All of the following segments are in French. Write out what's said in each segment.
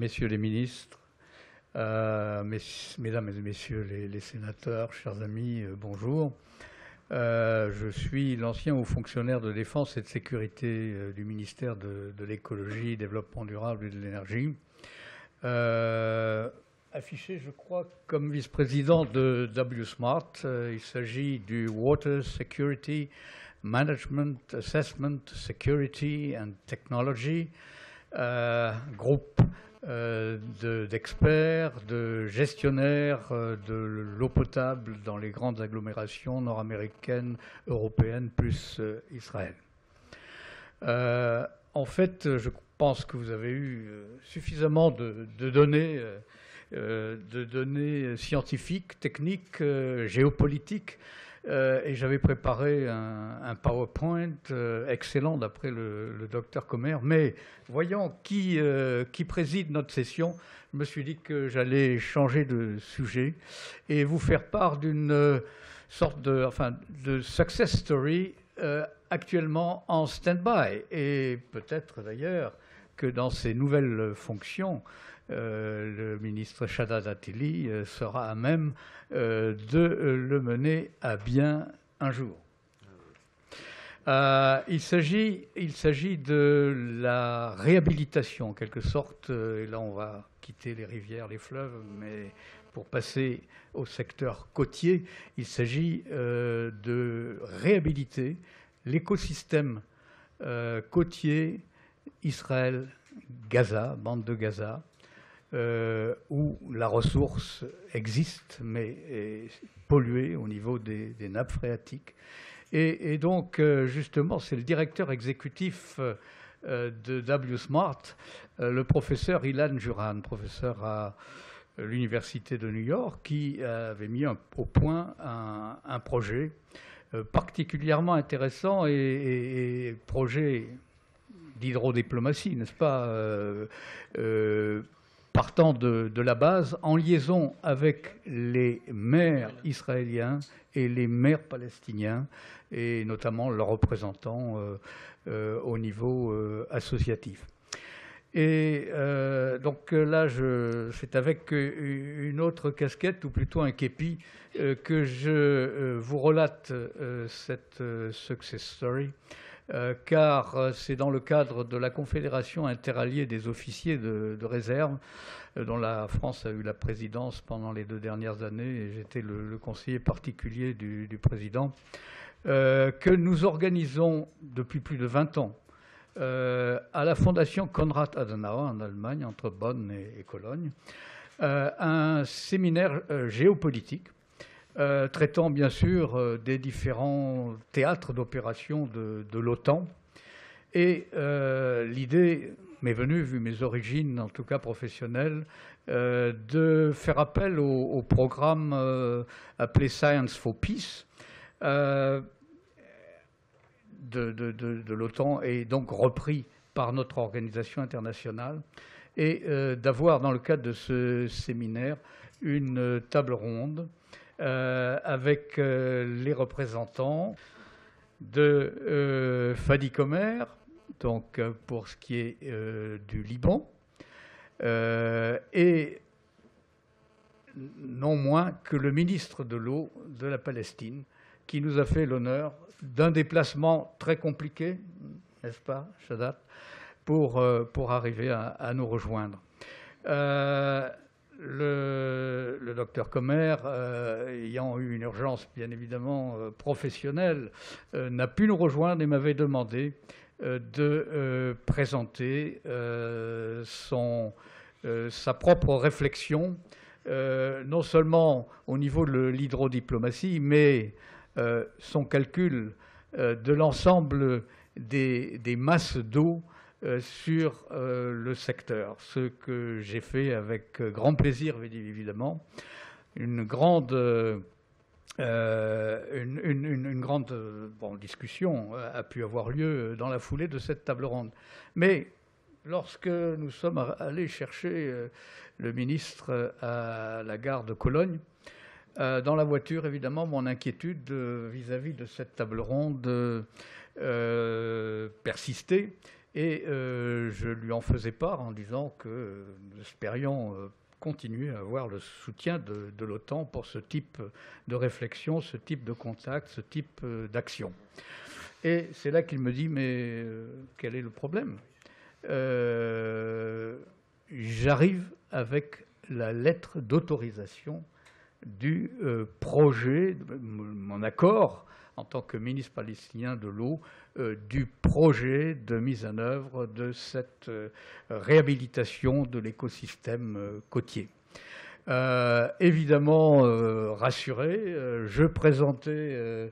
messieurs les ministres, mesdames et messieurs les sénateurs, chers amis, bonjour. Je suis l'ancien haut fonctionnaire de défense et de sécurité du ministère de l'écologie, développement durable et de l'énergie. Affiché, je crois, comme vice-président de WSMART, il s'agit du Water Security Management, Assessment, Security and Technology, groupe d'experts, de gestionnaires de l'eau potable dans les grandes agglomérations nord-américaines, européennes, plus Israël. En fait, je pense que vous avez eu suffisamment de données scientifiques, techniques, géopolitiques, et j'avais préparé un PowerPoint excellent d'après le docteur Comer. Mais voyant qui préside notre session, je me suis dit que j'allais changer de sujet et vous faire part d'une sorte de success story actuellement en stand-by. Et peut-être d'ailleurs que dans ses nouvelles fonctions, le ministre Shaddad Attili sera à même de le mener à bien un jour. Il s'agit de la réhabilitation, en quelque sorte, et là on va quitter les rivières, les fleuves, mais pour passer au secteur côtier, il s'agit de réhabiliter l'écosystème côtier Israël-Gaza, bande de Gaza, où la ressource existe, mais est polluée au niveau des nappes phréatiques. Et donc, justement, c'est le directeur exécutif de WSMART, le professeur Ilan Juran, professeur à l'Université de New York, qui avait mis au point un projet particulièrement intéressant et projet d'hydrodiplomatie, n'est-ce pas, partant de la base, en liaison avec les maires israéliens et les maires palestiniens, et notamment leurs représentants au niveau associatif. Et donc là, c'est avec une autre casquette, ou plutôt un képi, que je vous relate cette success story, car c'est dans le cadre de la Confédération interalliée des officiers de réserve, dont la France a eu la présidence pendant les 2 dernières années, et j'étais le conseiller particulier du président, que nous organisons depuis plus de 20 ans à la Fondation Konrad Adenauer en Allemagne, entre Bonn et Cologne, un séminaire géopolitique traitant bien sûr des différents théâtres d'opération de l'OTAN. Et l'idée m'est venue, vu mes origines, en tout cas professionnelles, de faire appel au programme appelé Science for Peace de l'OTAN, et donc repris par notre organisation internationale, et d'avoir dans le cadre de ce séminaire une table ronde avec les représentants de Fadi Comer, donc pour ce qui est du Liban, et non moins que le ministre de l'eau de la Palestine, qui nous a fait l'honneur d'un déplacement très compliqué, n'est-ce pas, Shaddad, pour arriver à nous rejoindre. Le docteur Comer, ayant eu une urgence bien évidemment professionnelle, n'a pu nous rejoindre et m'avait demandé de présenter sa propre réflexion, non seulement au niveau de l'hydrodiplomatie, mais son calcul de l'ensemble des masses d'eau sur le secteur, ce que j'ai fait avec grand plaisir, évidemment. Une grande discussion a pu avoir lieu dans la foulée de cette table ronde. Mais lorsque nous sommes allés chercher le ministre à la gare de Cologne, dans la voiture, évidemment, mon inquiétude vis-à-vis de cette table ronde persistait. Et je lui en faisais part en disant que nous espérions continuer à avoir le soutien de l'OTAN pour ce type de réflexion, ce type de contact, ce type d'action. Et c'est là qu'il me dit, mais quel est le problème? J'arrive avec la lettre d'autorisation du projet, mon accord en tant que ministre palestinien de l'eau, du projet de mise en œuvre de cette réhabilitation de l'écosystème côtier. Évidemment rassuré, je présentais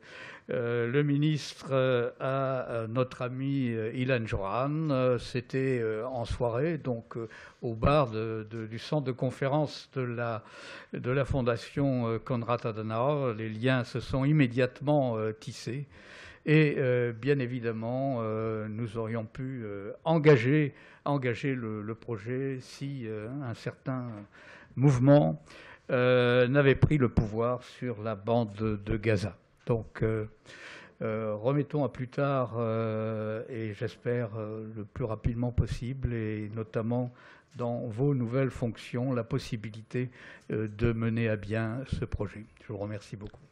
le ministre à notre ami Ilan Johan. C'était en soirée, donc au bar du centre de conférence de la fondation Konrad Adenauer. Les liens se sont immédiatement tissés. Et bien évidemment, nous aurions pu engager le projet si un certain mouvement n'avait pris le pouvoir sur la bande de Gaza. Donc, remettons à plus tard, et j'espère le plus rapidement possible, et notamment dans vos nouvelles fonctions, la possibilité de mener à bien ce projet. Je vous remercie beaucoup.